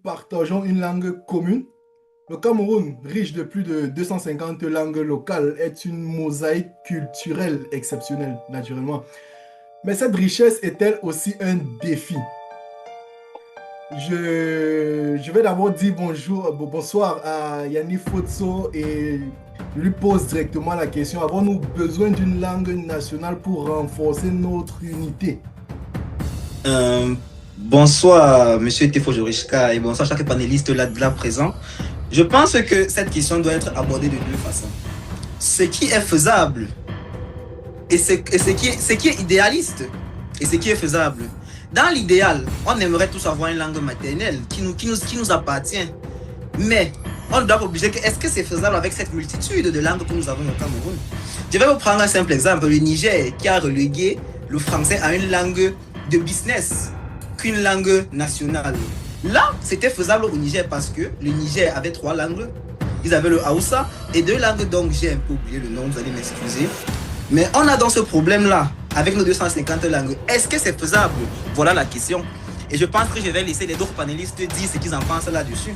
partageons une langue commune. Le Cameroun, riche de plus de 250 langues locales, est une mosaïque culturelle exceptionnelle, naturellement. Mais cette richesse est-elle aussi un défi? Je vais d'abord dire bonsoir à Yannick Fotso et je lui pose directement la question. Avons-nous besoin d'une langue nationale pour renforcer notre unité? Euh, Bonsoir, Monsieur Tefo Jorishka, et bonsoir chaque panéliste là présent. Je pense que cette question doit être abordée de deux façons. Ce qui est faisable ce qui est idéaliste et ce qui est faisable. Dans l'idéal, on aimerait tous avoir une langue maternelle qui nous appartient. Mais on doit obliger que est-ce que c'est faisable avec cette multitude de langues que nous avons au Cameroun? Je vais vous prendre un simple exemple. Le Niger qui a relégué le français à une langue de business qu'une langue nationale. Là, c'était faisable au Niger parce que le Niger avait trois langues. Ils avaient le Haoussa et deux langues, donc j'ai un peu oublié le nom, vous allez m'excuser. Mais on a dans ce problème-là, avec nos 250 langues, est-ce que c'est faisable? Voilà la question. Et je pense que je vais laisser les autres panélistes dire ce qu'ils en pensent là-dessus.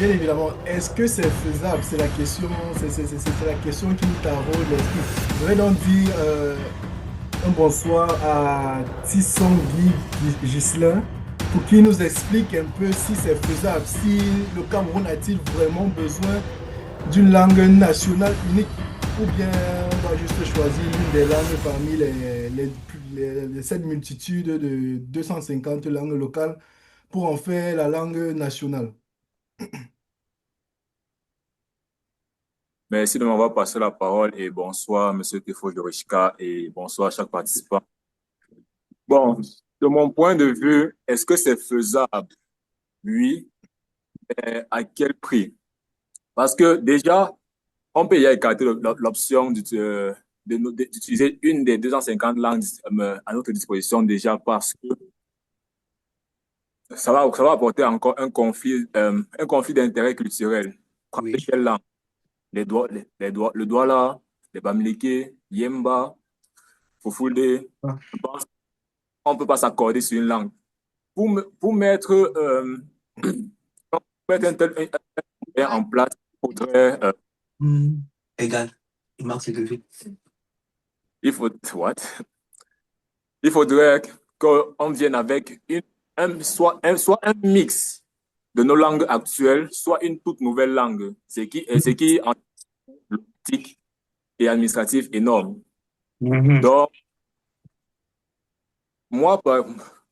Bien évidemment, est-ce que c'est faisable? C'est la question, c'est la question qui nous taraude l'esprit. Je vais donc dire un bonsoir à Tissongui Gislain pour qu'il nous explique un peu si c'est faisable, si le Cameroun a-t-il vraiment besoin d'une langue nationale unique ou bien on va juste choisir l'une des langues parmi cette multitude de 250 langues locales pour en faire la langue nationale. Merci de m'avoir passé la parole et bonsoir, Monsieur Tefo Jorishka, et bonsoir à chaque participant. Bon, de mon point de vue, est-ce que c'est faisable? Oui, mais à quel prix? Parce que déjà, on peut y écarter l'option d'utiliser une des 250 langues à notre disposition déjà parce que ça va apporter encore un conflit d'intérêts culturels. Prenez Oui. quelle langue? Le Douala, les Bamileke, Yemba, Fufulde. Je pense qu'on ne peut pas s'accorder sur une langue. Pour mettre, mettre un tel moyen en place, il faudrait, Égal. Il marque ce que je fais. il faut, what? Il faudrait qu'on vienne avec soit un mix de nos langues actuelles, soit une toute nouvelle langue, ce qui en politique et administratif énorme. Donc, moi,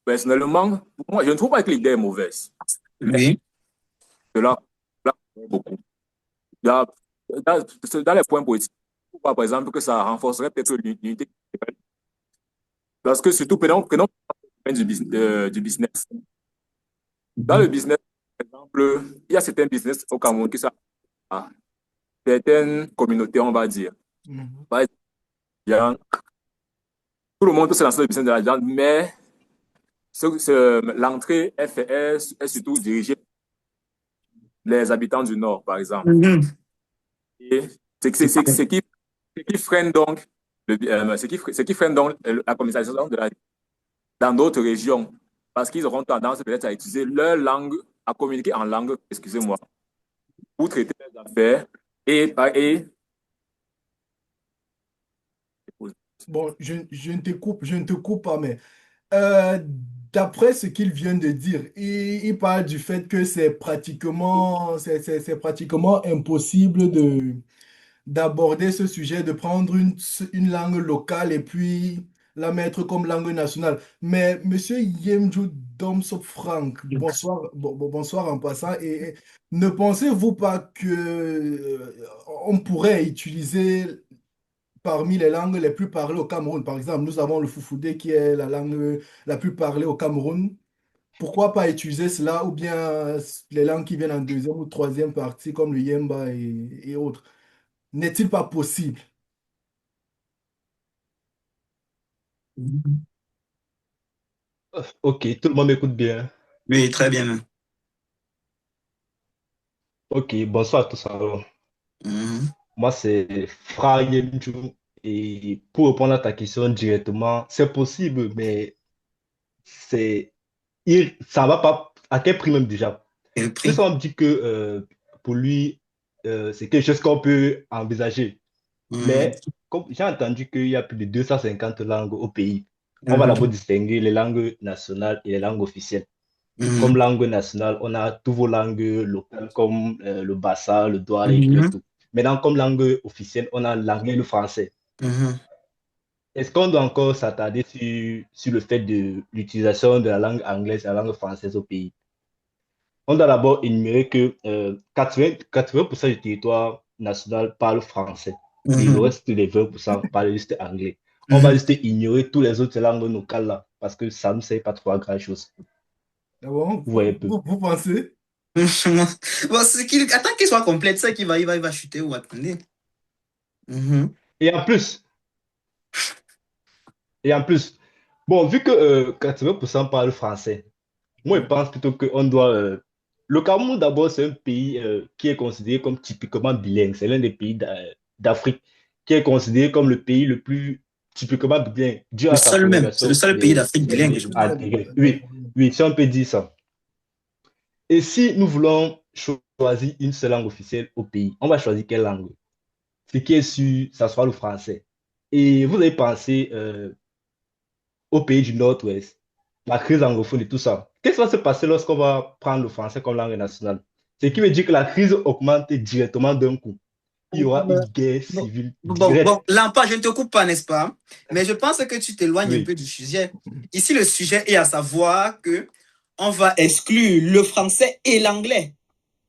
personnellement, moi, je ne trouve pas que l'idée est mauvaise. Mais Oui. cela, beaucoup. Dans, dans les points positifs, par exemple, que ça renforcerait peut-être l'unité. Parce que surtout, prenons le domaine du business. Dans le business, par exemple, il y a certains business au Cameroun qui sont à certaines communautés, on va dire. Mhm. Par exemple, tout le monde peut se lancer dans le business de la viande, mais l'entrée est surtout dirigée les habitants du Nord, par exemple. Et ce qui freine donc, ce qui freine donc la commercialisation dans d'autres régions, parce qu'ils auront tendance peut-être à utiliser leur langue, à communiquer en langue, excusez-moi, pour traiter les affaires et Bon, je ne te coupe pas, mais Euh, d'après ce qu'il vient de dire, il parle du fait que c'est pratiquement impossible d'aborder ce sujet, de prendre une langue locale et puis la mettre comme langue nationale. Mais Monsieur Yemju Domsop Frank, bonsoir, bonsoir en passant, et ne pensez-vous pas que on pourrait utiliser parmi les langues les plus parlées au Cameroun? Par exemple, nous avons le Foufoudé qui est la langue la plus parlée au Cameroun. Pourquoi pas utiliser cela ou bien les langues qui viennent en deuxième ou troisième partie comme le Yemba et autres? N'est-il pas possible? Ok, tout le monde m'écoute bien. Oui, très bien même. Ok, bonsoir à tous alors. Mhm. Moi, c'est Fra Yemchou. Et pour répondre à ta question directement, c'est possible, mais ça va pas, À quel prix même déjà? Quel Tout prix? ça, on me dit que pour lui, c'est quelque chose qu'on peut envisager. Mhm. Mais comme j'ai entendu qu'il y a plus de 250 langues au pays, on va d'abord Mhm. distinguer les langues nationales et les langues officielles. Comme Mhm. langue nationale, on a toutes vos langues locales comme le Bassa, le Douala et tout et Mhm. tout. Maintenant, comme langue officielle, on a l'anglais et le français. Mhm. Est-ce qu'on doit encore s'attarder sur le fait de l'utilisation de la langue anglaise et la langue française au pays? On doit d'abord énumérer que 80% du territoire national parle français et le Mhm. reste des 20% parle juste anglais. On va Mhm. juste ignorer toutes les autres langues locales là parce que ça ne sert pas trop à grand-chose. Ah bon? Vous voyez un peu. Vous pensez? Bon, attends qu'il soit complète, ça il va chuter ou attendez. Mhm. Et en plus, et en plus, bon, vu que 80% parlent français, moi, je pense plutôt qu'on doit. Le Cameroun, d'abord, c'est un pays qui est considéré comme typiquement bilingue. C'est l'un des pays d'Afrique qui est considéré comme le pays le plus typiquement bilingue, dû Le à sa seul même, c'est le prolongation seul pays des d'Afrique bilingue, je siècles crois. antérieurs. Oui, oui, si on peut dire ça. Et si nous voulons choisir une seule langue officielle au pays, on va choisir quelle langue? Ce qui est sûr, ça sera le français. Et vous avez pensé au pays du Nord-Ouest, la crise anglophone et tout ça. Qu'est-ce qui va se passer lorsqu'on va prendre le français comme langue nationale? Ce qui veut dire que la crise augmente directement d'un coup. Il y aura une guerre Bon, civile bon, directe. Lampa, je ne te coupe pas, n'est-ce pas? Mais je pense que tu t'éloignes un peu Oui. du sujet. Ici, le sujet est à savoir que on va exclure le français et l'anglais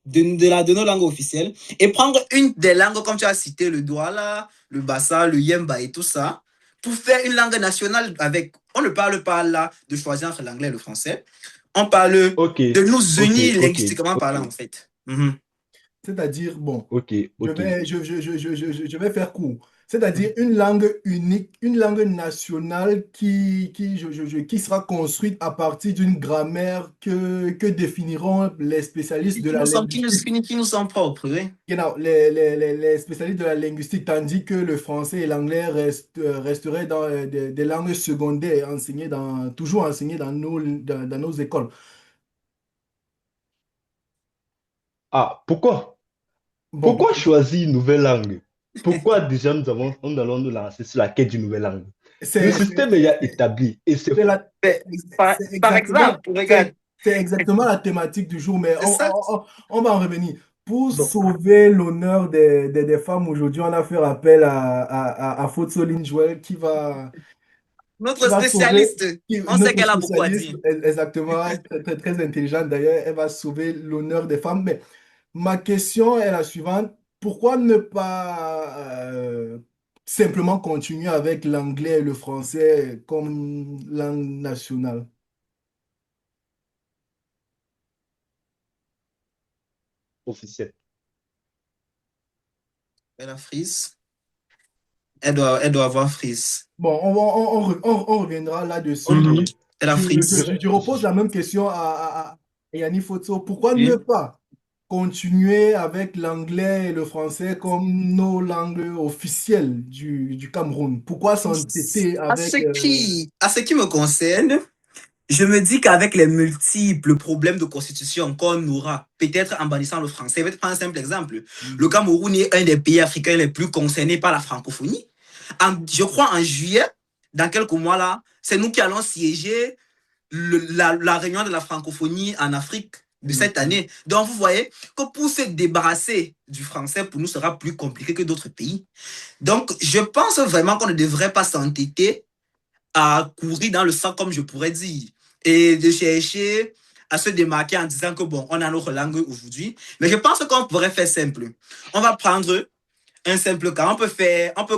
de nos langues officielles et prendre une des langues, comme tu as cité, le Douala, le Bassa, le Yemba et tout ça, pour faire une langue nationale avec. On ne parle pas là de choisir entre l'anglais et le français. On parle Ok, de nous ok, unir ok, linguistiquement ok, parlant, en fait. Mhm. C'est-à-dire, bon, ok, ok. je vais faire court. C'est-à-dire une langue unique, une langue nationale qui sera construite à partir d'une grammaire que définiront les spécialistes de la linguistique. Qui nous sont propres, oui. Genau, les spécialistes de la linguistique, tandis que le français et l'anglais resteraient dans des langues secondaires enseignées toujours enseignées dans nos écoles. Ah, pourquoi? Bon, Pourquoi choisir une nouvelle langue? Pourquoi déjà nous allons nous lancer sur la quête d'une nouvelle langue? Le c'est système est déjà établi et c'est c'est la- c'est Par exactement, exemple, regarde, c'est exactement la thématique du jour, mais c'est ça. on va en revenir. Pour Bon. sauver l'honneur des femmes aujourd'hui, on a fait appel à Fozoline Joël qui Notre va sauver, spécialiste, on sait notre qu'elle a beaucoup à spécialiste, dire. exactement, très, très, très intelligente d'ailleurs, elle va sauver l'honneur des femmes. Mais ma question est la suivante. Pourquoi ne pas simplement continuer avec l'anglais et le français comme langue nationale? officiel. Elle a frise. Elle doit avoir frise. Bon, on reviendra là-dessus, Ok, mais Mhm. Elle a frise. je repose la même question à Yanni Foto. Pourquoi ne Oui. pas continuer avec l'anglais et le français comme nos langues officielles du Cameroun? Pourquoi s'entêter avec... À ce qui me concerne, je me dis qu'avec les multiples problèmes de constitution qu'on aura, peut-être en bannissant le français, je vais te prendre un simple exemple. Le Mhm. Cameroun est un des pays africains les plus concernés par la francophonie. Je crois en juillet, dans quelques mois là, c'est nous qui allons siéger la réunion de la francophonie en Afrique de cette Mhm. année. Donc, vous voyez que pour se débarrasser du français, pour nous, sera plus compliqué que d'autres pays. Donc, je pense vraiment qu'on ne devrait pas s'entêter à courir dans le sang, comme je pourrais dire, et de chercher à se démarquer en disant que, bon, on a notre langue aujourd'hui. Mais je pense qu'on pourrait faire simple. On va prendre un simple cas. On peut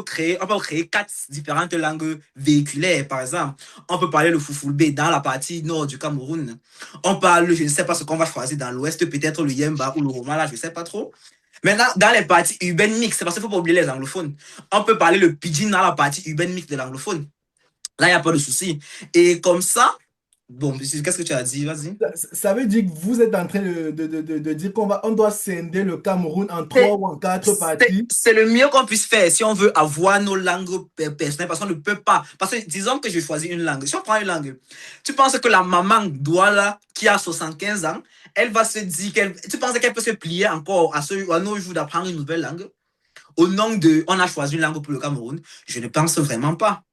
créer quatre différentes langues véhiculaires, par exemple. On peut parler le Foufoulbé dans la partie nord du Cameroun. On parle, je ne sais pas ce qu'on va choisir dans l'ouest, peut-être le Yemba ou le Roma, là, je ne sais pas trop. Maintenant, dans les parties urbaines mixtes, c'est parce qu'il ne faut pas oublier les anglophones. On peut parler le pidgin dans la partie urbaine mixte de l'anglophone. Là, il n'y a pas de souci. Et comme ça, Bon, qu'est-ce que tu as dit? Vas-y. Ça veut dire que vous êtes en train de dire on doit scinder le Cameroun en trois C'est ou en quatre parties. c'est le mieux qu'on puisse faire si on veut avoir nos langues personnelles, parce qu'on ne peut pas. Parce que disons que je choisis une langue. Si on prend une langue, tu penses que la maman Douala, qui a 75 ans, elle va se dire tu penses qu'elle peut se plier encore à nos jours d'apprendre une nouvelle langue au nom de on a choisi une langue pour le Cameroun? Je ne pense vraiment pas.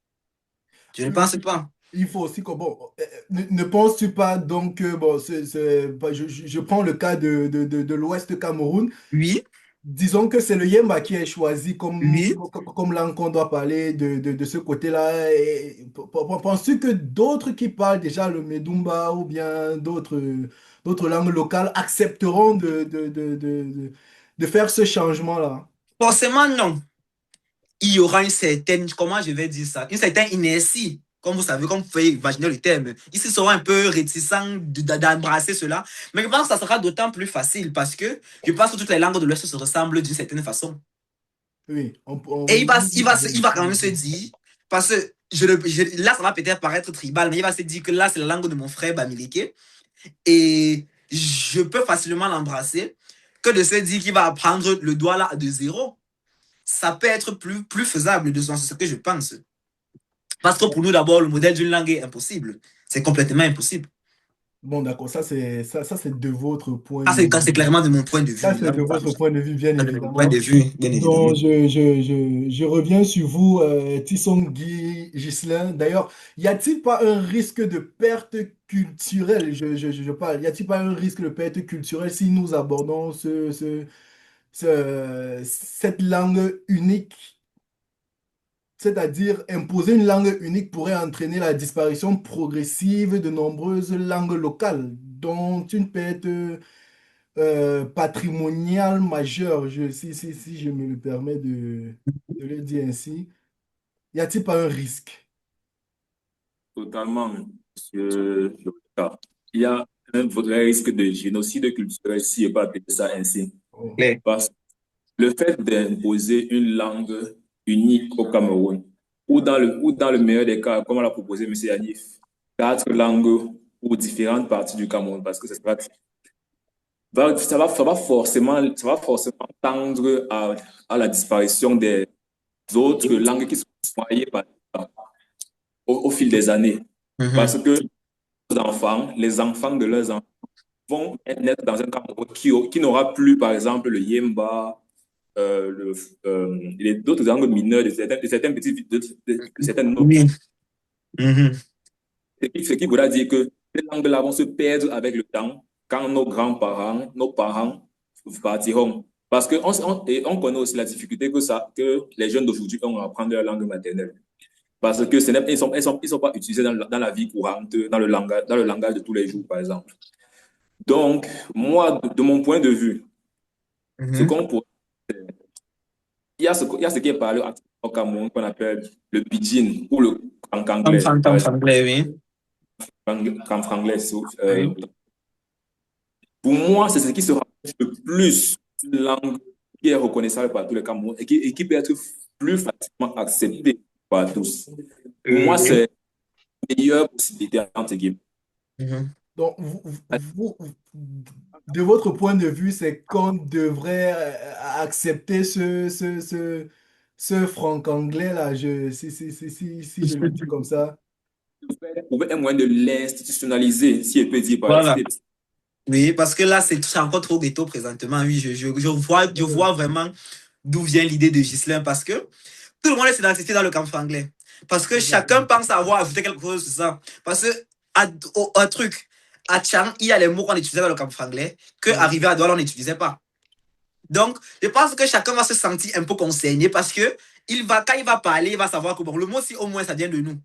Je ne pense pas. Il faut aussi que, bon, ne penses-tu pas donc que, bon, bah, je prends le cas de l'Ouest Cameroun. Oui, Disons que c'est le Yemba qui est choisi oui. comme langue qu'on doit parler de ce côté-là. Et penses-tu que d'autres qui parlent déjà le Medumba ou bien d'autres langues locales accepteront de faire ce changement-là? Forcément, non. Il y aura une certaine, comment je vais dire ça, une certaine inertie. Comme vous savez, comme vous pouvez imaginer le terme, ils seront un peu réticents d'embrasser cela. Mais je pense que ça sera d'autant plus facile parce que je pense que toutes les langues de l'Ouest se ressemblent d'une certaine façon. Oui, Et il va quand même se dire, parce que là, ça va peut-être paraître tribal, mais il va se dire que là, c'est la langue de mon frère Bamileke et je peux facilement l'embrasser que de se dire qu'il va apprendre le doigt là de zéro. Ça peut être plus faisable de sens, c'est ce que je pense. Parce que pour nous, d'abord, le modèle d'une langue est impossible. C'est complètement impossible. bon, d'accord, ça c'est de votre point Ah, de c'est vue. clairement de mon point de Ça, vue. c'est Là, de votre point de vue, bien de mon point de évidemment. vue, bien évidemment. Donc, je reviens sur vous, Guy Ghislain. D'ailleurs, y a-t-il pas un risque de perte culturelle? Je parle. Y a-t-il pas un risque de perte culturelle si nous abordons cette langue unique? C'est-à-dire, imposer une langue unique pourrait entraîner la disparition progressive de nombreuses langues locales, dont une perte patrimoniale majeure, si je me le permets de le dire ainsi. Y a-t-il pas un risque? Totalement, monsieur Jota. Il y a un vrai risque de génocide culturel, si je peux appeler ça ainsi. Oh. Claire. Parce que le fait d'imposer une langue unique au Cameroun, ou dans le meilleur des cas, comme l'a proposé M. Yanif, quatre langues pour différentes parties du Cameroun, parce que ça va forcément tendre à la disparition des autres langues qui sont noyées au fil des années. Parce Mhm. que les enfants de leurs enfants vont naître dans un Cameroun qui n'aura plus, par exemple, le Yemba, euh, le, d'autres langues mineures, de certains petits, de certaines notes. Oui. Mhm. Ce qui voudra dire que ces langues-là vont se perdre avec le temps quand nos grands-parents, nos parents partiront. Parce qu'on on connaît aussi la difficulté que les jeunes d'aujourd'hui ont à apprendre leur langue maternelle. Parce que ils sont pas utilisés dans la vie courante, dans le langage de tous les jours, par exemple. Donc, moi, de mon point de vue, ce Mhm. qu'on pourrait, il y a ce qui est parlé au Cameroun qu'on appelle le pidgin ou le kankanglais, par Comme exemple, franglais, oui. kankanglais. Oui. Pour moi, c'est ce qui se rapproche le plus d'une langue qui est reconnaissable par tous les Camerounais et qui peut être plus facilement acceptée par tous. Pour moi, Oui. c'est la meilleure possibilité entre guillemets. Mhm. Donc, de votre point de vue, c'est qu'on devrait accepter ce franc-anglais-là, si je le dis comme ça. Trouver un moyen de l'institutionnaliser, si elle peut dire, Voilà. Oui, parce que là, c'est encore trop ghetto présentement. Oui, je vois vraiment d'où vient l'idée de Ghislain parce que tout le monde est identifié dans le camp franglais. Parce que chacun Exactement. pense avoir ajouté quelque chose sur ça. Parce que, un truc, à Tchang, il y a les mots qu'on utilisait dans le camp franglais que Oui. arrivé à Douala, on n'utilisait pas. Donc, je pense que chacun va se sentir un peu concerné parce que quand il va parler, il va savoir que bon, le mot, si au moins ça vient de nous.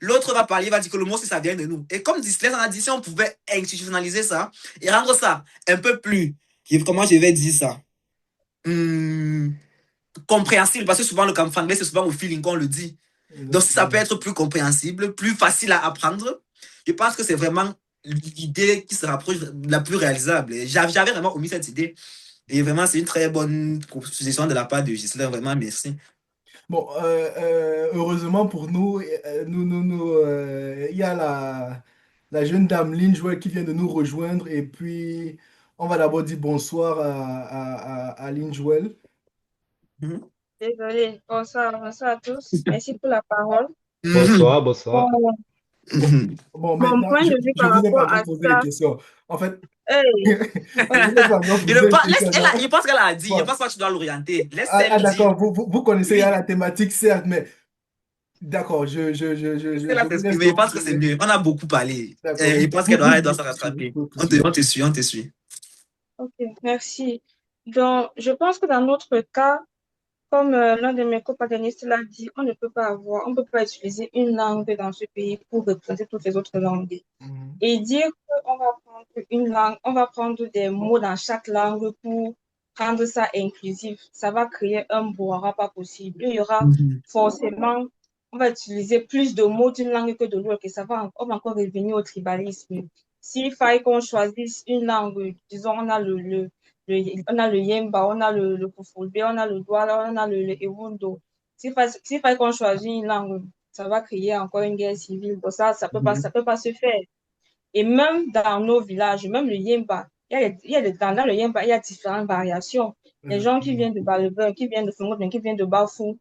L'autre va parler, il va dire que le mot, si ça vient de nous. Et comme Disles en a dit, si on pouvait institutionnaliser ça et rendre ça un peu plus, comment je vais dire ça, Hum, compréhensible, parce que souvent le camp franglais, c'est souvent au feeling qu'on le dit. Donc, si ça peut Exactement. être plus compréhensible, plus facile à apprendre, je pense que c'est vraiment l'idée qui se rapproche la plus réalisable. J'avais vraiment omis cette idée. Et vraiment, c'est une très bonne suggestion de la part de Gisela. Vraiment, merci. Bon, heureusement pour nous, il y a la jeune dame Lynn Joël qui vient de nous rejoindre. Et puis, on va d'abord dire bonsoir à Lynn Joël. Mhm. Désolée. Bonsoir, bonsoir à tous. Merci pour la parole. Bonsoir, bonsoir. Bon, Mhm. Bon, mon maintenant, point de vue je par vous ai pas rapport encore à posé les ça, questions. En fait, hey, je vous ai pas encore Je posé ne les pas, laisse, questions. je pense qu'elle a dit. Je Bon. pense pas que tu dois l'orienter. Laisse elle dire. D'accord, vous connaissez Oui. la thématique, certes, mais d'accord, Laisse-la je vous laisse s'exprimer. Je donc. pense que c'est mieux. On a beaucoup parlé. D'accord, Je pense qu'elle doit se rattraper. pouvez On poursuivre. te suit, on te suit. ok, merci. Donc, je pense que dans notre cas, comme l'un de mes copanélistes l'a dit, on ne peut pas utiliser une langue dans ce pays pour représenter toutes les autres langues. Mhm. Et dire qu'on va prendre une langue, on va prendre des mots dans chaque langue pour rendre ça inclusif, ça va créer un brouhaha pas possible. Il y aura forcément, on va utiliser plus de mots d'une langue que de l'autre et on va encore revenir au tribalisme. S'il fallait qu'on choisisse une langue, disons, on a le Yemba, on a le Fufulbe, on a le Douala, on a le Ewundo. S'il fallait qu'on choisisse une langue, ça va créer encore une guerre civile. Donc ça peut pas se faire. Et même dans nos villages, même le Yemba, dans le Yemba, il y a différentes variations. Les gens qui viennent de Balebin, qui viennent de Fongotin, qui viennent de Bafou,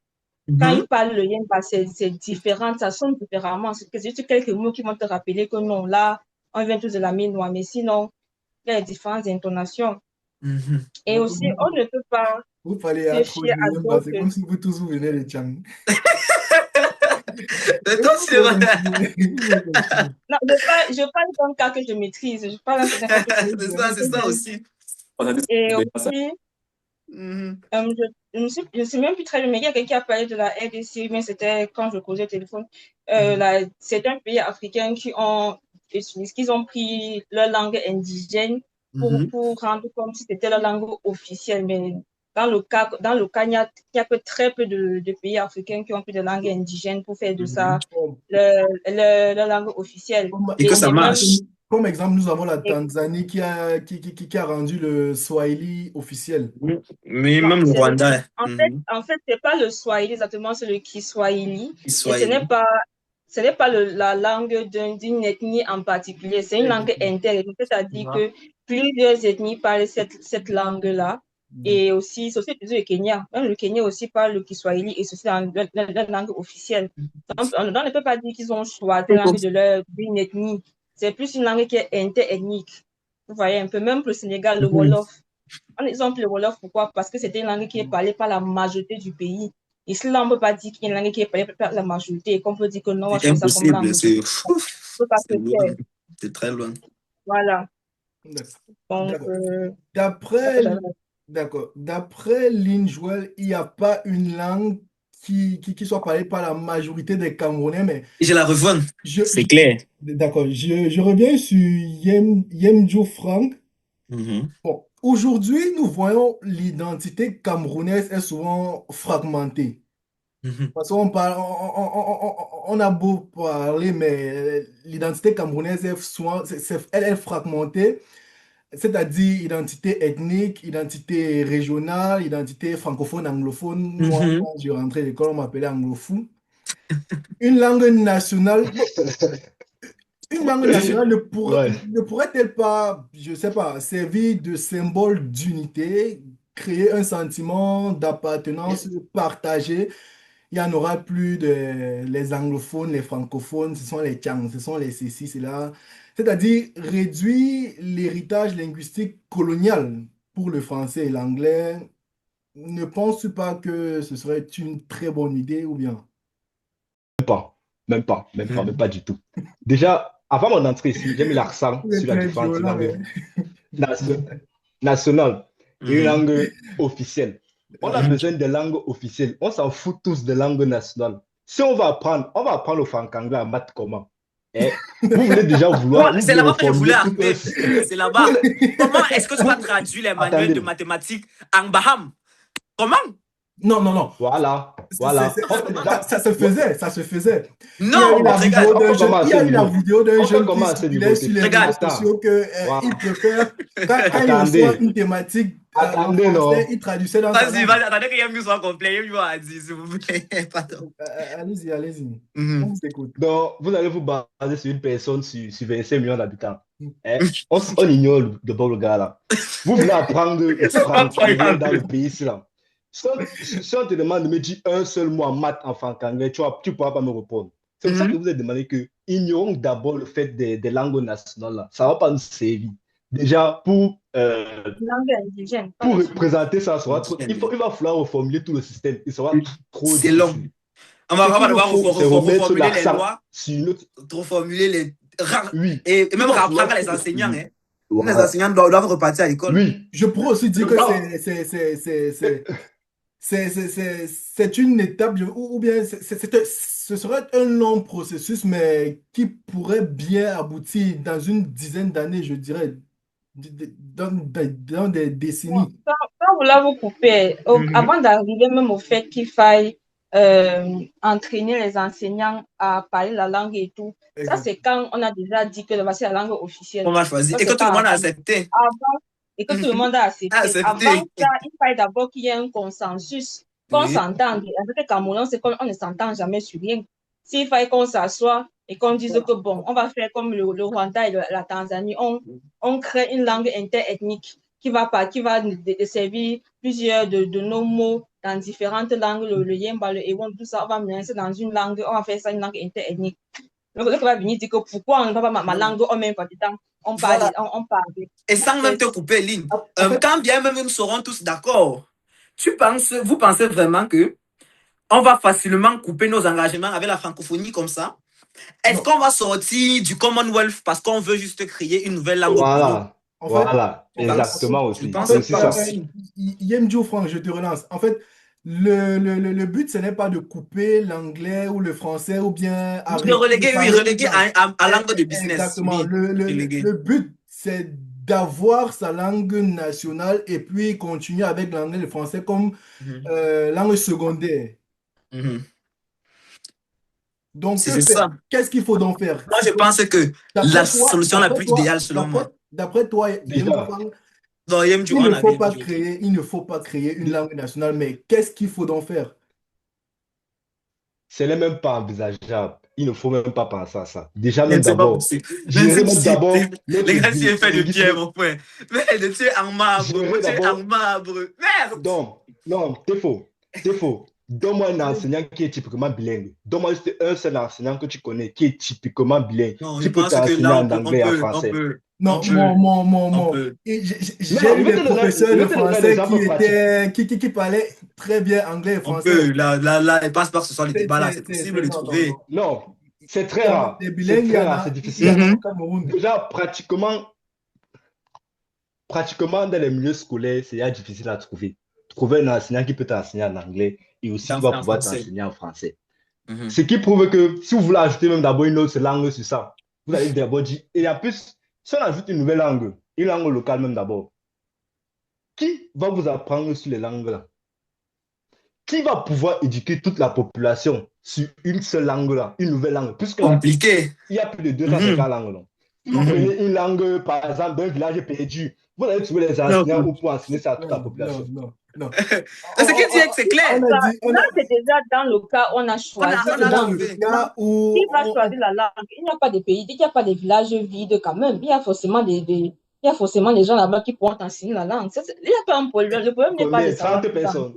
quand ils parlent le Yemba, c'est différent, ça sonne différemment. C'est juste quelques mots qui vont te rappeler que non, là, on vient tous de la Minois, mais sinon, il y a différentes intonations. Et aussi, on ne peut pas Vous parlez se trop fier à de d'autres. c'est comme si vous tous vous venez de Tchang. Non, je parle d'un cas que je maîtrise. Je parle d'un cas que je maîtrise. C'est ça aussi. Et aussi, je ne sais même plus très bien, mais il y a quelqu'un qui a parlé de la RDC, mais c'était quand je causais au téléphone. C'est un pays africain qui ont pris leur langue indigène pour rendre comme si c'était leur langue officielle. Mais dans le cas, il n'y a que très peu de pays africains qui ont pris de langue indigène pour faire de ça leur langue officielle. Et que ça marche. Comme exemple, nous avons la Tanzanie qui a rendu le Swahili officiel. Mais même le Rwanda. En fait, c'est pas le Swahili exactement, c'est le Kiswahili. Kiswahili. Et ce n'est pas la langue d'une ethnie en particulier, c'est une langue interne. C'est-à-dire que plusieurs ethnies parlent cette langue-là. Et aussi, c'est aussi le Kenya. Même le Kenya aussi parle le Kiswahili et c'est aussi la langue officielle. Donc, on ne peut pas dire qu'ils ont choisi la langue d'une ethnie. C'est plus une langue qui est interethnique. Vous voyez un peu, même pour le Sénégal, le Wolof. Un exemple, le Wolof, pourquoi? Parce que c'était une langue qui est parlée par la majorité du pays. Ici, là, on ne peut pas dire qu'il y a une langue qui est parlée par la majorité. Qu'on peut dire que non, c'est impossible. C'est très loin. Voilà. Donc, d'après Lynn Joël, il n'y a pas une langue qui soit parlée par la majorité des Camerounais, mais... Je la revois, c'est clair. D'accord, je reviens sur Yemjo Frank. Bon, aujourd'hui, nous voyons l'identité camerounaise est souvent fragmentée. Parce qu'on parle, on a beau parler, mais l'identité camerounaise est souvent, elle est fragmentée. C'est-à-dire identité ethnique, identité régionale, identité francophone, anglophone. Moi, quand je rentrais à l'école, on m'appelait anglophone. Une langue nationale, ne pourrait-elle pas, je ne sais pas, servir de symbole d'unité, créer un sentiment d'appartenance partagée? Il n'y en aura plus les anglophones, les francophones, ce sont les Tchang, ce sont les ceci, cela. C'est-à-dire réduire l'héritage linguistique colonial pour le français et l'anglais. Ne penses-tu pas que ce serait une très bonne idée ou bien? Même pas du tout. Déjà, avant mon entrée ici, j'ai mis l'accent sur la différence d'une langue nationale et une langue officielle. On a besoin de langues officielles. On s'en fout tous de langues nationales. Si on va apprendre le franc-anglais à maths comment? Vous voulez déjà vouloir... C'est là-bas que je voulais arriver. C'est là-bas. Comment est-ce que tu vas traduire les manuels de mathématiques en Baham? Comment? Non. Voilà. Ça se faisait. Non, il y a eu la vidéo d'un jeune qui circulait sur les réseaux sociaux qu'il préfère, quand il reçoit une thématique Attendez, français, non. il traduisait dans sa Vas-y, langue. attendez que Yem soit complet. Yem a dit, s'il vous plaît. Pardon. Allez-y, allez-y. On Mhm. vous écoute. Donc, vous allez vous baser sur une personne sur 25 millions d'habitants. Hein? On ignore d'abord le gars là. Vous venez apprendre le C'est pas franc-anglais croyable. dans le pays ici là. Si on te demande de me dire un seul mot en maths en franc-anglais, tu ne pourras pas me répondre. C'est pour ça que vous avez demandé que ignorons d'abord le fait des langues nationales là. Ça ne va pas nous servir. Déjà, Langue indigène, pas pour nationale. représenter ça, il va falloir reformuler tout le système. Il sera trop C'est long. difficile. On Ce va qu'il nous devoir faut, c'est remettre reformuler les l'accent lois, sur une autre. reformuler les. Oui. Et Il même va reprendre falloir les tout enseignants. reformuler. Hein. Les Voilà. enseignants doivent repartir à l'école. Oui. Je pourrais aussi dire que Non. c'est une étape, ou bien ce serait un long processus, mais qui pourrait bien aboutir dans une dizaine d'années, je dirais, dans des Bon, décennies. sans vouloir vous couper, avant d'arriver même au fait qu'il faille entraîner les enseignants à parler la langue et tout, ça Exact. c'est quand on a déjà dit que voici la langue officielle. On va choisir. Ça, Et que c'est tout le pas monde a avant. accepté. Et que tout le monde a accepté. Accepté. Avant ça, il fallait d'abord qu'il y ait un consensus, qu'on Oui. s'entende. Avec les Camerounais, c'est qu'on ne s'entend jamais sur rien. S'il fallait qu'on s'assoie et qu'on dise que bon, on va faire comme le Rwanda et la Tanzanie, on crée une langue interethnique qui va servir plusieurs de nos mots dans différentes langues, le Yemba, le Ewon, tout ça, on va mélanger dans une langue, on va faire ça une langue interethnique. Donc, le va venir dire que pourquoi on ne parle pas ma langue en même temps, on parle. Voilà. On parle. Et sans même te couper, Lynn. En fait, Quand bien même nous serons tous d'accord, vous pensez vraiment que on va facilement couper nos engagements avec la francophonie comme ça? Est-ce non. qu'on va sortir du Commonwealth parce qu'on veut juste créer une nouvelle langue au Congo? Voilà. En fait, Voilà. en fait, Exactement je aussi. pense C'est que aussi ça ça. aussi. Yemjo Franck, je te relance. En fait, le but, ce n'est pas de couper l'anglais ou le français ou bien De arrêter de reléguer, oui, parler une reléguer langue. à langue de business. Exactement. Oui, reléguer. Le but, c'est d'avoir sa langue nationale et puis continuer avec l'anglais et le français comme langue secondaire. Mhm. Donc, que C'est faire? ça. Qu'est-ce qu'il faut donc faire? Moi, je pense que la D'après toi, solution la plus idéale, selon moi. d'après toi, Yemjo Déjà, Franck, Non, il ne faut pas créer une langue nationale, mais qu'est-ce qu'il faut donc faire? ce n'est même pas envisageable. Il ne faut même pas penser à ça. Déjà, Mais même c'est pas d'abord, possible. gérer même d'abord Les gars, s'il est fait de pierre, bilinguisme. mon frère. Mais le tu es en marbre. Gérer Moi, tu es d'abord. en marbre. Merde! Donc, non, c'est faux. C'est faux. Donne-moi un enseignant qui est typiquement bilingue. Donne-moi juste un seul enseignant que tu connais qui est typiquement bilingue, Non, je qui peut pense que t'enseigner là, en anglais et en français. Non, on peut. Et j'ai Non, eu des professeurs de je vais te donner un français exemple pratique. qui parlaient très bien anglais et On français. peut. Là, je pense pas que ce soit les débats là. C'est C'est- possible de non, trouver. Non, c'est très Il y en a rare. des bilingues, C'est il y très en rare, a, c'est il y difficile. en a au Cameroun. Déjà, pratiquement dans les milieux scolaires, c'est difficile à trouver. Trouver un enseignant qui peut t'enseigner en anglais et aussi qui va En pouvoir français. t'enseigner en français. Mhm. Ce qui prouve que si vous voulez ajouter même d'abord une autre langue sur ça, vous allez d'abord dire, et en plus, si on ajoute une nouvelle langue, une langue locale même d'abord, qui va vous apprendre sur les langues là? Qui va pouvoir éduquer toute la population sur une seule langue là, une nouvelle langue? Puisque là, Compliqué. il y a plus de 250 langues. Donc. Si vous Mhm. prenez une langue, par exemple, d'un village perdu, vous allez trouver les enseignants pour enseigner ça à toute la population. Non. Ce qu'il dit, c'est clair. Là, c'est déjà dans le cas où on a choisi. On a dans le trouvé. cas où Qui va choisir la langue? Il n'y a pas de pays, il n'y a pas de villages vides quand même. Il y a forcément des gens là-bas qui pourront enseigner la langue. Il n'y a pas un problème. Le problème n'est pas Combien? de savoir. 30 personnes.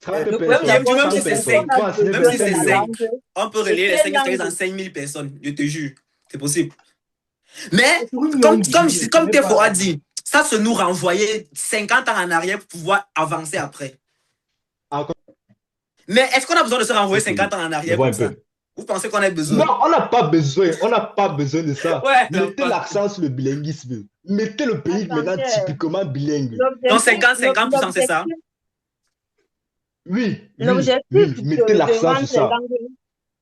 30 Le problème personnes. d'abord, Même si 100 c'est personnes. 5, Pour enseigner même si 25 c'est millions. 5, on peut relayer les 5 historiques dans 5000 personnes. Je te jure. C'est possible. Mais, comme Tefo a dit, ça se nous renvoyer 50 ans en arrière pour pouvoir avancer après. Encore. Mais est-ce qu'on a besoin de se renvoyer 50 ans en arrière comme ça? Vous pensez qu'on a besoin? Non, on n'a pas besoin. On n'a pas besoin de ça. Ouais, Mettez l'accent sur le bilinguisme. Mettez le pays maintenant typiquement bilingue. Donc 50%, c'est ça? Oui. L'objectif Mettez l'accent sur ça.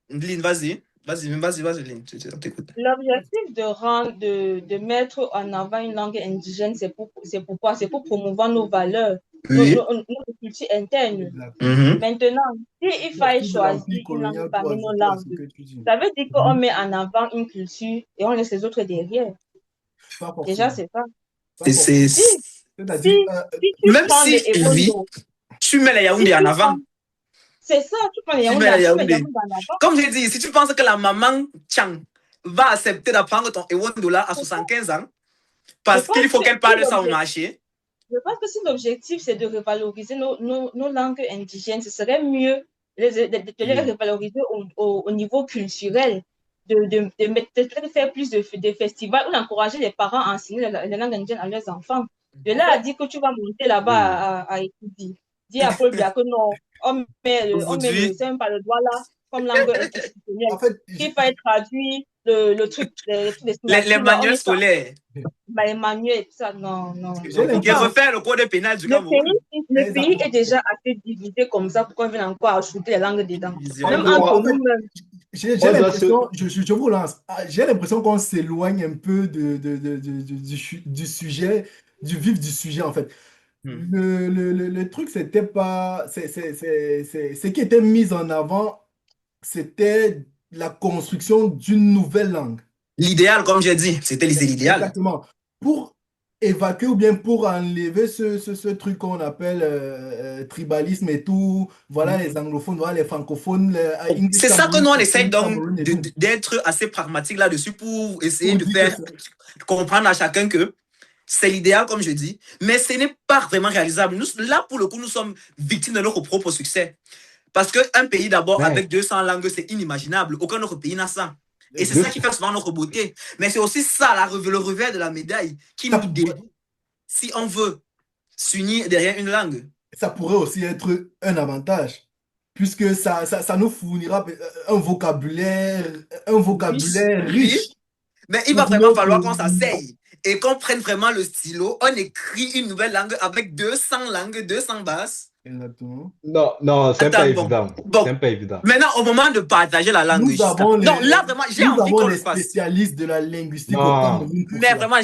Lynn, vas-y, Lynn, on t'écoute. L'objectif de mettre en avant une langue indigène, c'est pourquoi? C'est pour promouvoir nos valeurs, Oui. nos cultures internes. Mhm. Maintenant, s'il faille choisir une langue parmi nos langues, ça veut dire qu'on met en avant une culture et on laisse les autres derrière. Déjà, c'est ça. C'est-à-dire, Si, si tu Même prends si, le oui, Ewondo, tu mets les si Yaoundé en tu avant. prends, c'est ça, tu prends les Tu Yaoundé, mets les tu mets les Yaoundé. Yaoundé en avant. Comme j'ai dit, si tu penses que la maman Chang va accepter d'apprendre ton Ewondo là à Je 75 ans, je parce pense qu'il faut que qu'elle si parle ça au l'objectif, marché, je pense que si l'objectif c'est de revaloriser nos langues indigènes, ce serait mieux de les revaloriser au niveau culturel, de faire plus de festivals ou d'encourager les parents à enseigner les langues indigènes à leurs enfants. De là à dire que tu vas monter là-bas à étudier. Dis à Paul Biya que non, aujourd'hui, c'est même pas le doigt là comme langue institutionnelle. en fait, Qu'il faille traduire le truc, les trucs des les signatures là, on manuels met ça, scolaires, les manuels et tout ça. Non, non, j'ai non. et l'impression, refaire le code pénal du Le Cameroun. pays est déjà assez divisé comme ça pour qu'on vienne encore ajouter les langues dedans. Division. Même On doit, entre en fait, nous-mêmes. j'ai on doit se... l'impression, je vous lance, j'ai l'impression qu'on s'éloigne un peu du sujet, du vif du sujet, en fait. Hmm. Le truc, c'était pas. Ce qui était mis en avant, c'était la construction d'une nouvelle langue. L'idéal, comme j'ai dit, c'était l'idéal. Exactement. Pour évacuer ou bien pour enlever ce truc qu'on appelle tribalisme et tout. Voilà les anglophones, voilà les francophones, English C'est ça que Cameroun, nous, on essaye French donc Cameroun et tout. d'être assez pragmatique là-dessus pour essayer Pour de dire que faire comprendre à chacun que c'est l'idéal, comme je dis, mais ce n'est pas vraiment réalisable. Nous, là, pour le coup, nous sommes victimes de notre propre succès. Parce qu'un pays d'abord Ouais. avec 200 langues, c'est inimaginable. Aucun autre pays n'a ça. Et c'est ça qui fait souvent notre beauté. Mais c'est aussi ça, le revers de la médaille, qui Ça nous débat si on veut s'unir derrière une langue. ça pourrait aussi être un avantage, puisque ça nous fournira un vocabulaire Oui. riche. Mais il va pour vraiment notre- falloir qu'on s'asseye et qu'on prenne vraiment le stylo, on écrit une nouvelle langue avec 200 langues, 200 bases. Exactement. Non, non, c'est Attends, pas bon. évident. Bon. C'est pas évident. Maintenant, au moment de partager la langue, Nous avons non, là, vraiment, j'ai nous envie avons qu'on les le fasse. spécialistes de la linguistique au Non. Cameroun pour Mais cela. vraiment,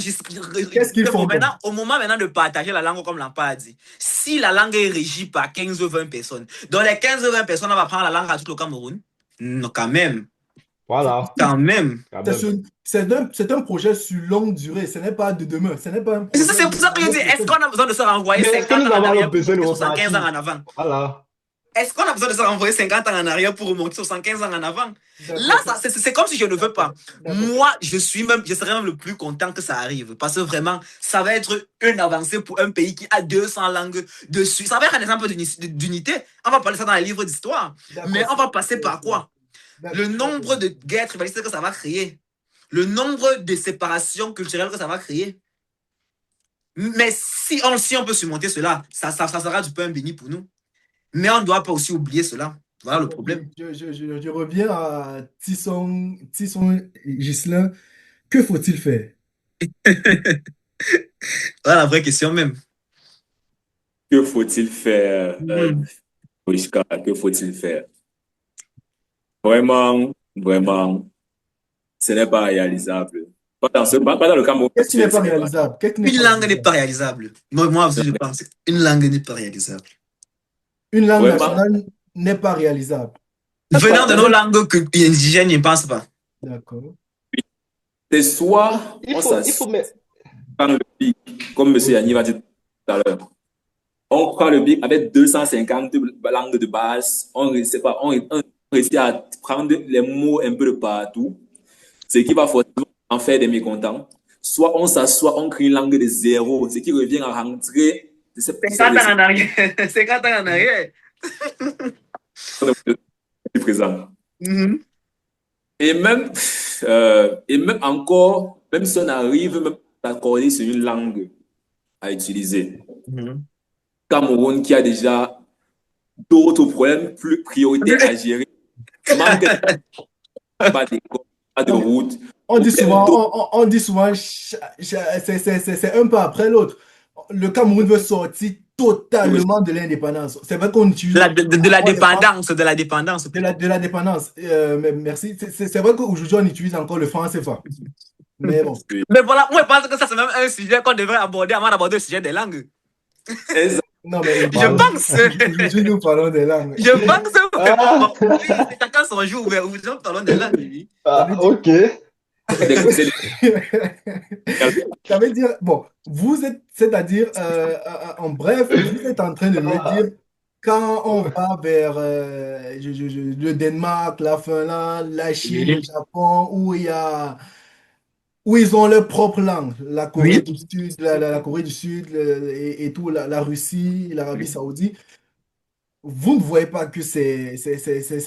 Qu'est-ce qu'ils font maintenant, au moment maintenant de partager la langue, comme l'a pas dit, si la langue est régie par 15 ou 20 personnes, dans les 15 ou 20 personnes, on va prendre la langue à tout le Cameroun. Non, quand même. Voilà. Quand même. Quand même. C'est un projet sur longue durée, ce n'est pas de demain, ce n'est pas un projet. C'est pour ça que je dis, est-ce qu'on a besoin de se renvoyer Mais est-ce que 50 nous ans en avons arrière pour besoin de remonter 75 ans repartir? en avant? Voilà. Est-ce qu'on a besoin de se renvoyer 50 ans en arrière pour remonter 75 ans en avant? Là, c'est comme si je ne veux pas. Moi, je serais même le plus content que ça arrive. Parce que vraiment, ça va être une avancée pour un pays qui a 200 langues dessus. Ça va être un exemple d'unité. On va parler ça dans les livres d'histoire. Mais on va passer par quoi? Le nombre de guerres tribalistes que ça va créer. Le nombre de séparations culturelles que ça va créer. Mais si on peut surmonter cela, ça sera du pain béni pour nous. Mais on ne doit pas aussi oublier cela. Voilà le problème. Je reviens à Tisson Ghislain. Que faut-il faire? Voilà la vraie question même. Que faut-il faire, Wishka, que faut-il faire? Vraiment, ce n'est pas réalisable. Pas dans le Cameroun. Qu'est-ce qui n'est pas réalisable? Une langue n'est pas réalisable. Moi aussi, je pense. Une langue n'est pas réalisable. Une langue Vraiment? nationale n'est pas réalisable. Venant de nos langues indigènes, je ne pense pas. D'accord. C'est soit Il on faut mettre. prend le BIC, comme M. Yanniv a dit tout à l'heure. On prend le BIC avec 250 langues de base. On réussit à prendre les mots un peu de partout. Ce qui va forcément en faire des mécontents. Soit on s'assoit, on crée une langue de zéro, ce qui revient à rentrer. 50 ans en arrière. 50 ans en arrière. Présent. Mhm. Et même encore, même si on arrive même à accorder sur une langue à utiliser, Mhm. Cameroun qui a déjà d'autres problèmes plus prioritaires à gérer, manque pas d'école, pas de route. On dit souvent, c'est un pas après l'autre. Le Cameroun veut sortir totalement de l'indépendance. C'est vrai qu'on utilise De la dépendance. De la dépendance. de la dépendance. Merci. C'est vrai qu'aujourd'hui, on utilise encore le franc CFA. Mais bon. Mais voilà, moi, je pense que ça, c'est même un sujet qu'on devrait aborder avant d'aborder le sujet des langues. Non, mais Je pense. aujourd'hui, nous parlons des langues. Je pense que Ah. chacun son jour, mais aujourd'hui, nous parlons des langues. Ah, ok. C'est Ça veut dire, bon, vous êtes, c'est-à-dire, en bref, vous êtes en train de me dire, quand on va vers le Danemark, la Finlande, la Chine, le des- Japon, où ils ont leur propre langue, la Corée Oui. du Sud, la Corée du Sud et tout, la Russie, l'Arabie Saoudite, vous ne voyez pas que c'est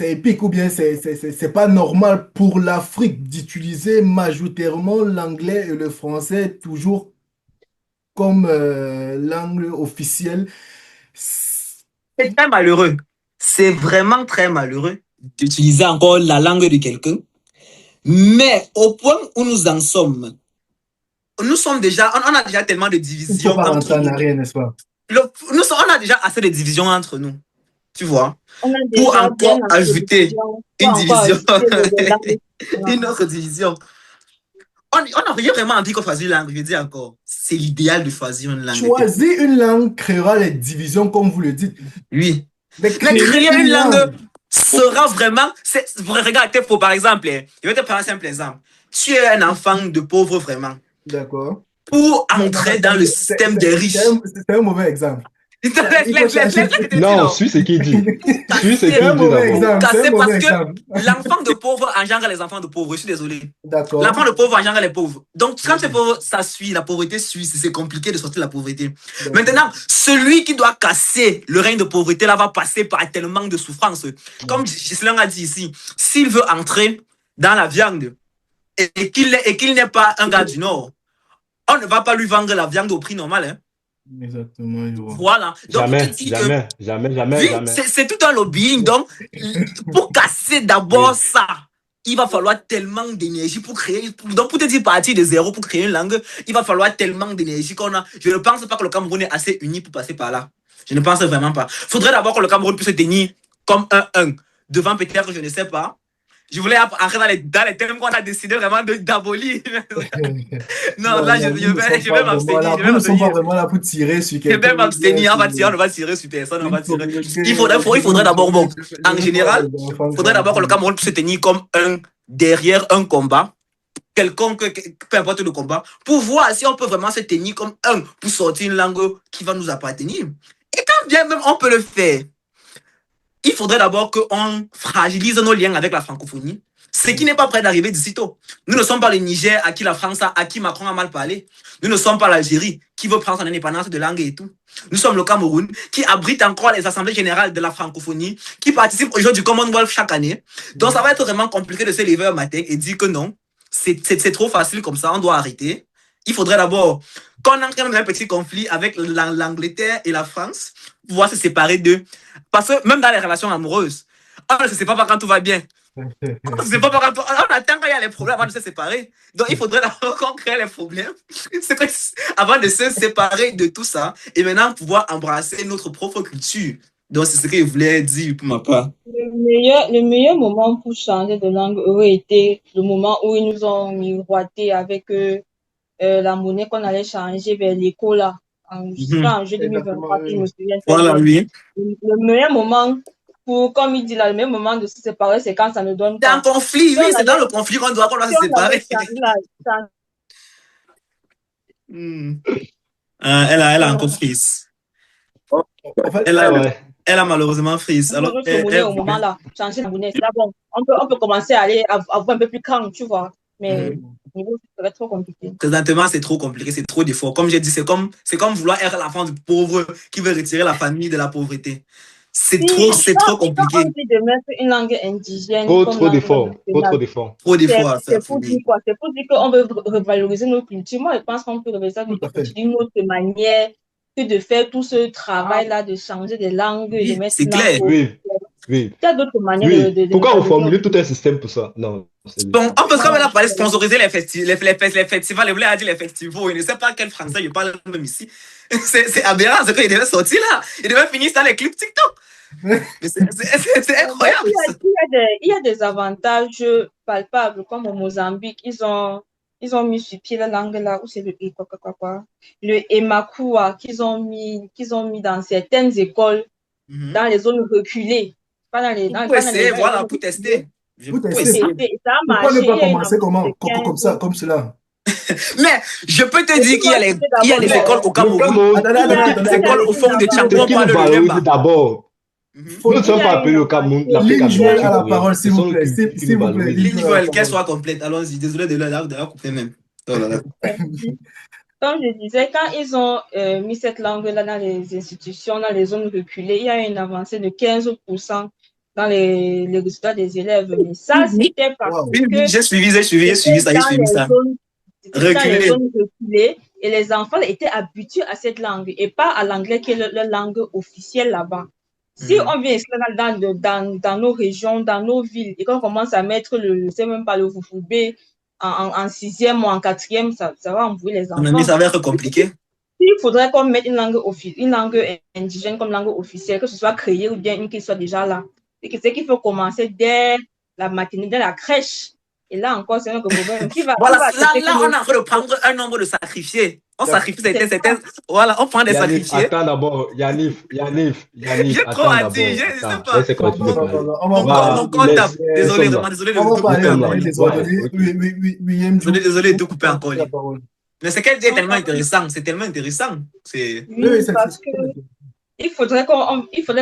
épique ou bien c'est pas normal pour l'Afrique d'utiliser majoritairement l'anglais et le français toujours comme langue officielle. C'est très malheureux. C'est vraiment très malheureux d'utiliser encore la langue de quelqu'un. Mais au point où nous en sommes, nous sommes déjà, on a déjà tellement de Il ne faut divisions pas entre rentrer en nous. arrière, n'est-ce pas? On a déjà assez de divisions entre nous, tu vois, On a pour déjà bien encore assez de ajouter divisions, une pas encore division, ajouter les langues. une autre division. On a vraiment envie qu'on choisisse une langue. Je dis encore, c'est l'idéal de choisir une langue. Choisir une langue créera les divisions, comme vous le dites. Oui. Mais Mais créer créer une une langue langue, sera vraiment. Regarde, par exemple, je vais te prendre un simple exemple. Tu es un enfant de pauvre vraiment. d'accord. Pour Non, non, entrer non, dans le système des riches. c'est un mauvais exemple. Laisse, Il faut laisse, laisse, laisse, changer. laisse, je te dis Non, non. suis ce qu'il dit. Pour Suis ce C'est casser, un qu'il dit mauvais d'abord. pour exemple. C'est un casser parce mauvais que exemple. l'enfant de pauvre engendre les enfants de pauvres. Je suis désolé. D'accord. L'enfant de pauvre engendre les pauvres. Donc, quand tu es pauvre, ça suit. La pauvreté suit. C'est compliqué de sortir de la pauvreté. D'accord. Maintenant, celui qui doit casser le règne de pauvreté, là, va passer par tellement de souffrances. Comme Ghislain a dit ici, s'il veut entrer dans la viande et qu'il n'est pas un gars du Nord, on ne va pas lui vendre la viande au prix normal. Hein. Exactement, je vois. Voilà. Donc, pour te Jamais, dire que, jamais, jamais, jamais, oui, jamais. c'est tout un lobbying. Donc, pour casser d'abord Oui. ça, il va falloir tellement d'énergie pour créer. Donc, pour te dire partir de zéro pour créer une langue, il va falloir tellement d'énergie qu'on a. Je ne pense pas que le Cameroun est assez uni pour passer par là. Je ne pense vraiment pas. Il faudrait d'abord que le Cameroun puisse se tenir comme un devant peut-être, je ne sais pas. Je voulais entrer dans les thèmes qu'on a décidé vraiment d'abolir. Non, Non, là, non, je vais m'abstenir. Je vais nous ne sommes pas m'abstenir. vraiment là pour tirer sur Je vais quelqu'un. m'abstenir, on va tirer sur personne, on va Une tirer. communauté, Il faudrait d'abord, bon, je en ne vois pas général, les enfants il faudrait d'abord que le grandir. Cameroun puisse se tenir comme un derrière un combat, quelconque, peu importe le combat, pour voir si on peut vraiment se tenir comme un pour sortir une langue qui va nous appartenir. Et quand bien même on peut le faire, il faudrait d'abord qu'on fragilise nos liens avec la francophonie, ce qui n'est pas prêt d'arriver d'ici tôt. Nous ne sommes pas le Niger à qui la France à qui Macron a mal parlé. Nous ne sommes pas l'Algérie qui veut prendre son indépendance de langue et tout. Nous sommes le Cameroun qui abrite encore les assemblées générales de la francophonie, qui participe au jeu du Commonwealth chaque année. Donc ça va être vraiment compliqué de se lever un matin et dire que non, c'est trop facile comme ça, on doit arrêter. Il faudrait d'abord qu'on entre dans un petit conflit avec l'Angleterre et la France pour pouvoir se séparer d'eux. Parce que même dans les relations amoureuses, on ne se sépare pas quand tout va bien. On ne se sépare pas quand on attend quand il y a les problèmes avant de se séparer. Donc il faudrait d'abord qu'on crée les problèmes avant de se séparer de tout ça et maintenant pouvoir embrasser notre propre culture. Donc c'est ce que je voulais dire pour ma part. Le meilleur moment pour changer de langue aurait été le moment où ils nous ont miroité avec la monnaie qu'on allait changer vers l'écho là, en juillet Exactement, 2023, si je me oui. souviens très Voilà, bien. oui. Le meilleur moment pour, comme il dit là, le meilleur moment de se séparer, c'est quand ça ne donne C'est un pas. conflit, Si oui, on c'est dans avait, le conflit qu'on doit si se on avait séparer. Elle a encore frise. En fait, Elle a, Ouais. elle a malheureusement frise. Alors, changer de monnaie au moment là, changer de monnaie, c'est là bon. On peut commencer à aller à voir un peu plus calme, tu vois. Mais au niveau, ça va être trop compliqué. présentement, c'est trop compliqué, c'est trop d'efforts. Comme j'ai dit, c'est comme vouloir être l'enfant du pauvre qui veut retirer la famille de la pauvreté. C'est trop Quand on compliqué. dit de mettre une langue indigène Trop, comme trop langue d'efforts. Trop, nationale, trop d'efforts. Trop d'efforts à faire. c'est pour dire quoi? C'est pour dire qu'on veut revaloriser nos cultures. Moi, je pense qu'on peut revaloriser nos tout à cultures fait. d'une autre manière que de faire tout ce travail-là, de changer de langue et de Oui, mettre c'est une langue clair. au... Oui, oui, Il y a d'autres manières oui. de Pourquoi revaloriser nos reformuler tout un cultures. système pour ça? Non, c'est lui. Bon, on peut quand Moi, même parler sponsoriser les festivals. Je voulais dire les festivals. Je ne sais pas quel français je parle même ici. C'est aberrant ce qu'il devait sortir là. Il devait finir dans les clips TikTok. C'est incroyable. il y a des avantages palpables, comme au Mozambique, ils ont mis sur pied la langue là, où c'est le Emakua qu'ils ont mis dans certaines écoles, dans les zones reculées, pas dans les Pour essayer, dans les voilà, zones pour reculées. tester. Je Faut peux tester. essayer. Et ça a Pourquoi ne marché. pas Il y a une commencer ambiance de comme 15 ça, comme cela? Mais je peux te Et puis dire moi, je vais qu'il y a d'abord les dire, écoles au Le Cameroun. Cameroun, Attendez, il y attendez, a, Les attendez, il y a écoles au attendez. une fond de ce Tchangou, on qui nous parle le valorise Jemba. d'abord, Mhm. nous ne Faut il y sommes a pas appelés une au Cameroun, l'Afrique avancée Lynn Joël à aménagée la pour rien. parole, Ce s'il vous sont nos plaît. cultures qui S'il nous vous plaît, Lynn valorisent. Ligne Joël à la Joël, qu'elle parole. soit complète. Allons-y. Désolé de la couper même. Oh là là. Comme je disais, quand ils ont mis cette langue-là dans les institutions, dans les zones reculées, il y a eu une avancée de 15% dans les résultats des élèves. Mais ça, c'était parce Wow. Oui, oui, que j'ai suivi ça, j'ai suivi ça. c'était dans les Reculé. zones reculées et les enfants étaient habitués à cette langue et pas à l'anglais qui est leur langue officielle là-bas. Si Mhm. on vient ici dans nos régions, dans nos villes, et qu'on commence à mettre c'est même pas le foufoubé en sixième ou en quatrième, ça va embrouiller les Mon ami, enfants. ça va être compliqué. Il faudrait qu'on mette une langue indigène comme langue officielle, que ce soit créé ou bien une qui soit déjà là. Et que c'est qu'il faut commencer dès la matinée, dès la crèche. Et là encore, c'est un autre problème. Voilà, là, Accepter que là, on est en train de prendre un nombre de sacrifiés. On D'accord. sacrifie certains. Voilà, on prend des Yannick, sacrifiés. attends d'abord. Yannick, J'ai trop attends à dire, d'abord. je sais Attends, pas. laissez Non, continuer de non, non, parler. non. On va Mon parler. corps tape. Nous Désolé, sommes là. vraiment, désolé On va de Nous couper parler sommes après là. encore. les Ouais, désordonnés. ok. Oui, oui, oui, William Jou, Désolé de vous couper avez encore. la parole. Mais c'est qu'elle dit est tellement intéressant. C'est tellement intéressant. C'est. Oui, oui, oui, parce que il faudrait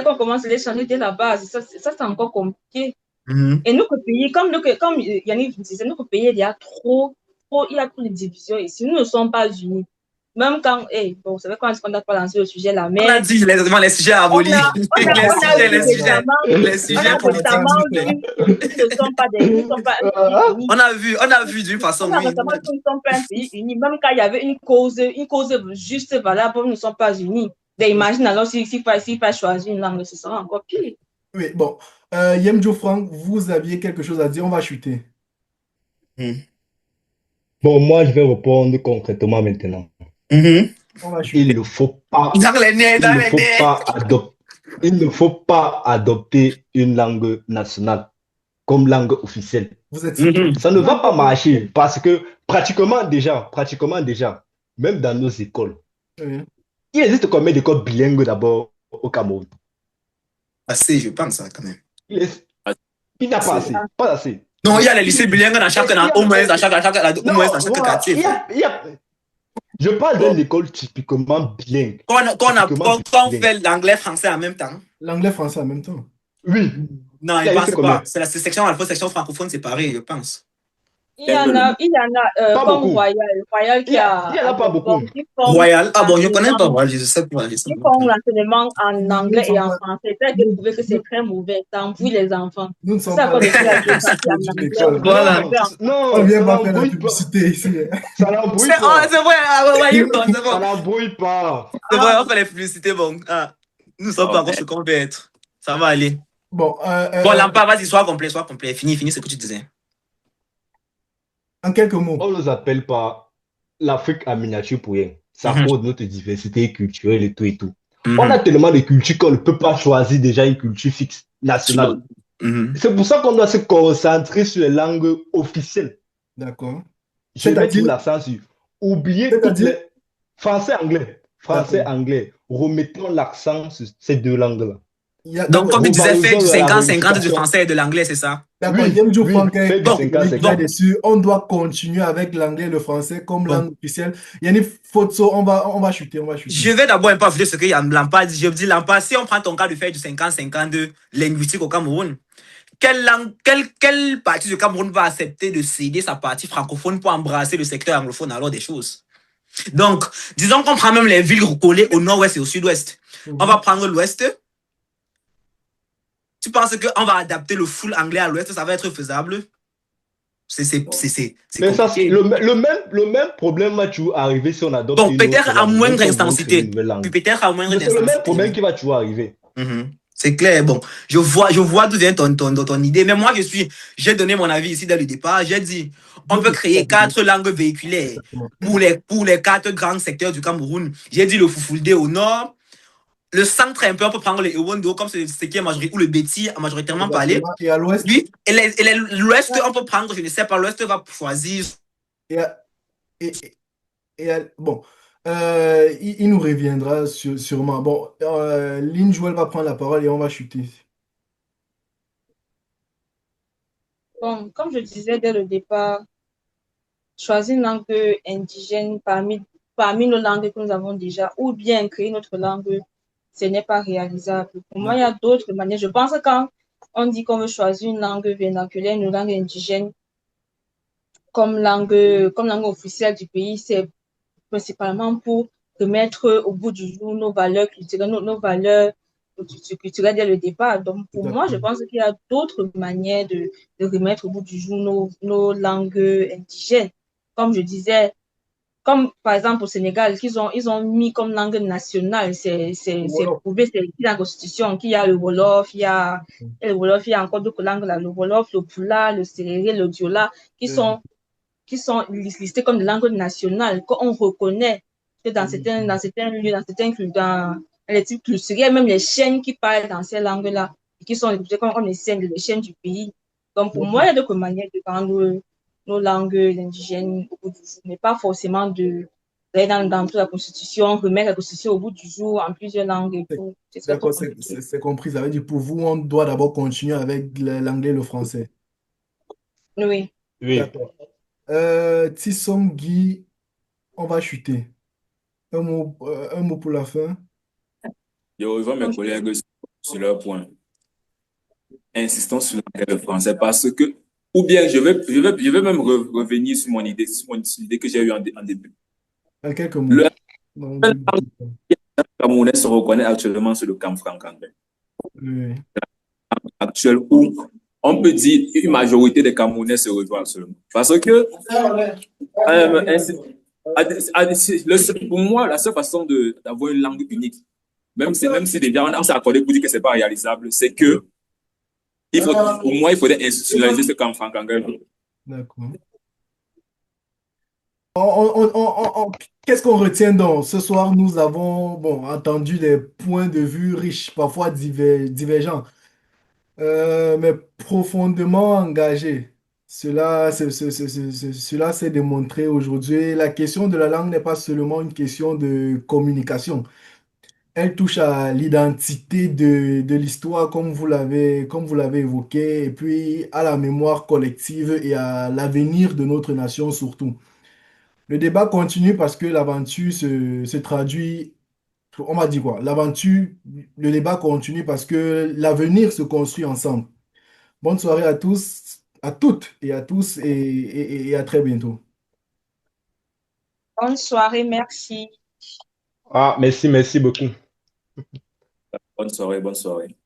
qu'on commence à les changer dès la base. Ça c'est encore compliqué. Mhm. Et notre pays, comme Yannick disait, notre pays, il y a trop de divisions ici. Nous ne sommes pas unis. Même quand, bon, c'est vrai qu'on n'a pas lancé le sujet là, On a mais dit les sujets abolis. Non, Les non, non. les on sujets a politiques, récemment s'il vous plaît. vu qu'ils ne sont pas ils ne sont pas un pays uni. On a vu d'une façon, On a oui. récemment vu qu'ils ne sont pas un pays uni. Même quand il y avait une cause juste valable, ils ne sont pas unis. Mais imagine alors s'il faut choisir une langue, ce sera encore pire. Oui, bon. Yemjo Franck, vous aviez quelque chose à dire, on va chuter. Mhm. Bon, moi, je vais répondre concrètement maintenant. Mhm. On va chuter. Il ne faut pas, Dans les nez, il dans ne les faut nez. pas adopter, il ne faut pas adopter une langue nationale comme langue officielle. Vous êtes sûr? Mhm. Ça ne va pas marcher parce que pratiquement déjà, même dans nos écoles, Oui. il existe combien d'écoles bilingues d'abord au Cameroun? Assez, je pense, ça, quand même. Il est- il n'y a pas assez, pas assez. Non, il y a les lycées bilingues au moins dans Non, chaque voilà, quartier. je parle d'une école typiquement bilingue. Quand Typiquement on bilingue. fait l'anglais-français en même temps. L'anglais-français en même temps. Oui, Non, il je pense existe pas. combien? C'est la section alpha, section francophone séparée, je pense. Il y en a Pas comme beaucoup. Royal qui Il a n'y en a pas beaucoup. ils font Royal. Ah bon, je connais pas l'enseignement Royal, je sais pas. Je sais ils pas. font l'enseignement en Nous ne anglais et sommes en pas, français. Peut-être que vous trouvez que c'est très mauvais, ça embrouille les enfants. nous ne C'est sommes ça pas qu'on là devrait pour la la géographie publicité en d'une anglais, école. on Voilà. devrait en français. On ne Non, vient ça pas faire la n'embrouille pas. publicité ici. Ça n'embrouille pas. C'est vrai, il compte, c'est Ça bon. n'embrouille pas. C'est vrai, on fait les publicités, bon. Ah, nous sommes pas encore ce qu'on veut être. Ça va aller. Bon, Bon, Lampa, vas-y, sois complet, sois complet. Fini ce que tu disais. en quelques mots. On ne nous appelle pas l'Afrique en miniature pour rien. C'est à Mhm. cause de notre diversité culturelle et tout et tout. Mhm. On a tellement de cultures qu'on ne peut pas choisir déjà une culture fixe nationale. Mhm. C'est pour ça qu'on doit se concentrer sur les langues officielles. D'accord. Je vais C'est-à-dire, tout l'accent sur oublier toutes c'est-à-dire, les français-anglais. d'accord. Français-anglais. Remettons l'accent sur ces deux langues-là. Donc, comme tu disais, fais du Revalorisons la 50-50 du réunification. français et de l'anglais, c'est ça? D'accord, Oui, Yemjo oui, Franck fais du Bon, 50-50. là-dessus. On doit continuer avec l'anglais et le français comme Bon. langue officielle. Yannick Fotso, on va chuter, on va chuter. Je vais d'abord un peu vite ce que Lampa dit. Je dis, Lampa, si on prend ton cas de faire du 50-50 de linguistique au Cameroun, quelle partie du Cameroun va accepter de céder sa partie francophone pour embrasser le secteur anglophone alors des choses? Donc, disons qu'on prend même les villes recollées au nord-ouest et au sud-ouest. On va prendre l'ouest. Tu penses qu'on va adapter le full anglais à l'ouest, ça va être faisable? C'est Mais ça, compliqué. le même problème va toujours arriver si on adopte Bon, une peut-être autre à langue, moindre même si on veut créer intensité. une nouvelle langue. Puis peut-être à moindre Mais c'est le même intensité. problème qui va toujours arriver. C'est clair. Bon, je vois d'où vient ton idée. Mais moi, j'ai donné mon avis ici dès le départ. J'ai dit, on peut créer 4 langues véhiculaires pour les 4 grands secteurs du Cameroun. J'ai dit le Foufoulde au nord. Le centre, un peu, on peut prendre le Ewondo comme c'est ce qui est majoritaire, ou le Beti a majoritairement parlé. Et à l'ouest, Oui, et l'ouest, on peut prendre, je ne sais pas, l'ouest va choisir. bon, il nous reviendra sûrement. Bon, Lynn Joël va prendre la parole et on va chuter. Bon, comme je disais dès le départ, choisir une langue indigène parmi nos langues que nous avons déjà, ou bien créer notre langue, ce n'est pas réalisable. Pour moi, il y a d'autres manières. Je pense que quand on dit qu'on veut choisir une langue vernaculaire, une langue indigène comme langue officielle du pays, c'est principalement pour remettre au bout du jour nos valeurs culturelles, nos valeurs culturelles dès le départ. Donc, pour moi, je D'accord. pense qu'il y a d'autres manières de remettre au bout du jour nos langues indigènes. Comme je disais, comme par exemple au Sénégal, ils ont mis comme langue nationale, c'est Voilà. prouvé, c'est écrit dans la Constitution, qu'il y a le Wolof, il y a encore d'autres langues là, le Wolof, le Pula, le Séréré, le Diola, qui Euh, sont qui sont listées comme des langues nationales, qu'on reconnaît que dans certains lieux, dans les types culturels, même les chaînes qui parlent dans ces langues-là, qui sont écoutées comme les chaînes du pays. Donc, pour moi, il y a d'autres manières de rendre nos langues indigènes au bout du jour, mais pas forcément d'aller dans toute la Constitution, remettre la Constitution au bout du jour en plusieurs langues et tout. Ce serait trop D'accord, compliqué. c'est compris. Ça veut dire pour vous, on doit d'abord continuer avec l'anglais et le français. Oui. Oui. D'accord. Tisson Guy, on va chuter. Un mot pour la fin. Je rejoins mes collègues sur leur point. Insistons sur l'anglais et le français parce que, ou bien je vais même revenir sur mon idée, sur l'idée que j'ai eue en début. En quelques mots. Le Non, seul Camerounais se reconnaît actuellement sur le camp franc-anglais oui. actuel où on peut dire une majorité des Camerounais se rejoignent absolument. Parce que, ainsi- pour moi, la seule façon d'avoir une langue unique, même si déjà on s'est accordé pour dire que c'est pas réalisable, c'est que pour moi, il faudrait institutionnaliser ce camp franc-anglais. D'accord. Qu'est-ce qu'on retient donc? Ce soir, nous avons bon, entendu des points de vue riches, parfois divergents, mais profondément engagés. Cela s'est démontré aujourd'hui. La question de la langue n'est pas seulement une question de communication. Elle touche à l'identité de l'histoire, comme vous l'avez évoqué, et puis à la mémoire collective et à l'avenir de notre nation surtout. Le débat continue parce que l'aventure se traduit, on m'a dit quoi? L'aventure, le débat continue parce que l'avenir se construit ensemble. Bonne soirée à tous, à toutes et à tous et à très bientôt. Bonne soirée, merci. Ah, merci, merci beaucoup. Bonne soirée, bonne soirée.